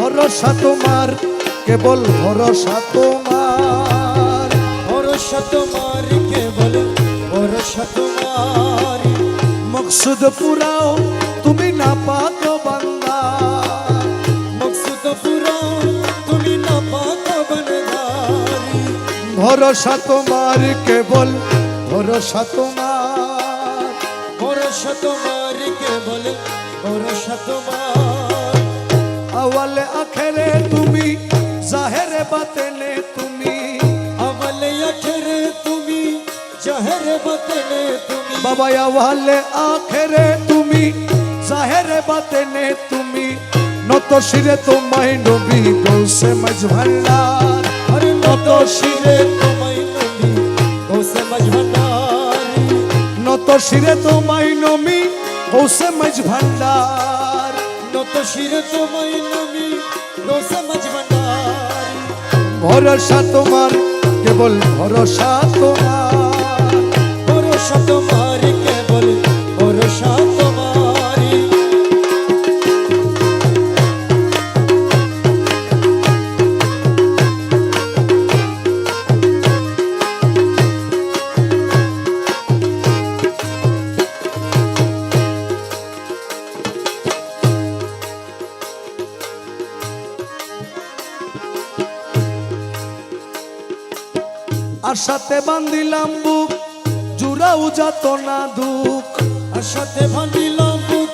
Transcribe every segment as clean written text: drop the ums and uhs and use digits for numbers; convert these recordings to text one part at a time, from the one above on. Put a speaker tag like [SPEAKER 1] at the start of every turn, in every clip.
[SPEAKER 1] ভরসা তোমার, কেবল ভরসা তোমার,
[SPEAKER 2] ভরসা তোমার, কেবল ভরসা তোমার।
[SPEAKER 1] মকসুদ পুরাও তুমি না পাক বান্দা,
[SPEAKER 2] মকসুদ পুরাও তুমি না পাক বান্দারি।
[SPEAKER 1] ভরসা তোমার, কেবল ভরসা তোমার,
[SPEAKER 2] ভরসা তোমার, কেবল ভরসা তোমার।
[SPEAKER 1] আওয়ালে আখেরে তুমি, জাহেরে বাতেনে তুমি,
[SPEAKER 2] আওয়ালে আখেরে তুমি, জাহেরে বাতেনে তুমি।
[SPEAKER 1] বাবা আওয়ালে আখেরে তুমি, জাহেরে বাতেনে তুমি, নত শিরে তোমায় নবী গৌসে মজভান্ডার,
[SPEAKER 2] আরে নত শিরে তোমায় নবী গৌসে মজভান্ডারি।
[SPEAKER 1] নত শিরে তোমায় নবী গৌসে মজভান্ডার,
[SPEAKER 2] নত শিরে তোমায় নবী গৌসে মজভান্ডারি।
[SPEAKER 1] ভরসা তোমার, কেবল ভরসা তোমার,
[SPEAKER 2] ভরসা তোমার, কেবল ভরসা তোমারি।
[SPEAKER 1] আশাতে বান্দিলাম বুক, জুড়াও যাত না দুঃখ,
[SPEAKER 2] আশাতে বান্ধিলাম বুক,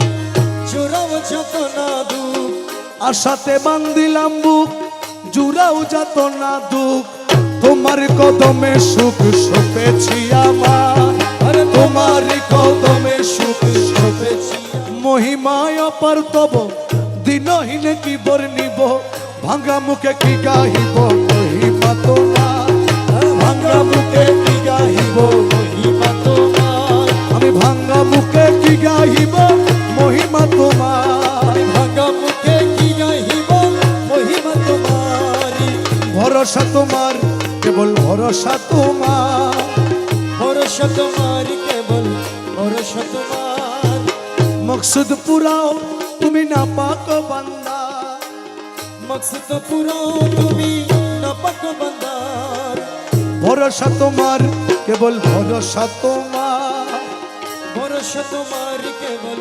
[SPEAKER 2] জোড়াও যত না দুঃখ।
[SPEAKER 1] আশাতে বান্দিলাম বুক, জুড়াও যাত না দুঃখ, তোমার কদমে সুখ সপেছি আমার,
[SPEAKER 2] আরে
[SPEAKER 1] তোমার কদমে সুখ
[SPEAKER 2] সপেছি।
[SPEAKER 1] মহিমায় অপার তব, দিনহীন কি বর্ণিব, ভাঙ্গা মুখে কি গাহিব মহিমা তোমার, ভাঙ্গা মুখে কি গাহিব,
[SPEAKER 2] মহিমা তোমার।
[SPEAKER 1] আমি ভাঙ্গা মুখে কি গাহিব মহিমা তোমার,
[SPEAKER 2] ভাঙা মুখে কি গাহিব মহিমা তোমারি।
[SPEAKER 1] ভরসা তোমার, কেবল ভরসা তোমার,
[SPEAKER 2] ভরসা তোমার, কেবল ভরসা তোমার।
[SPEAKER 1] মকসুদ পুরাও তুমি না পাক বান্দা,
[SPEAKER 2] মকসদ পুরাও তুমি না পাক বান্দার।
[SPEAKER 1] ভরসা তোমার, কেবল ভরসা তোমার,
[SPEAKER 2] ভরসা তোমার, কেবল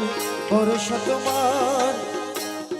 [SPEAKER 2] ভরসা তোমার।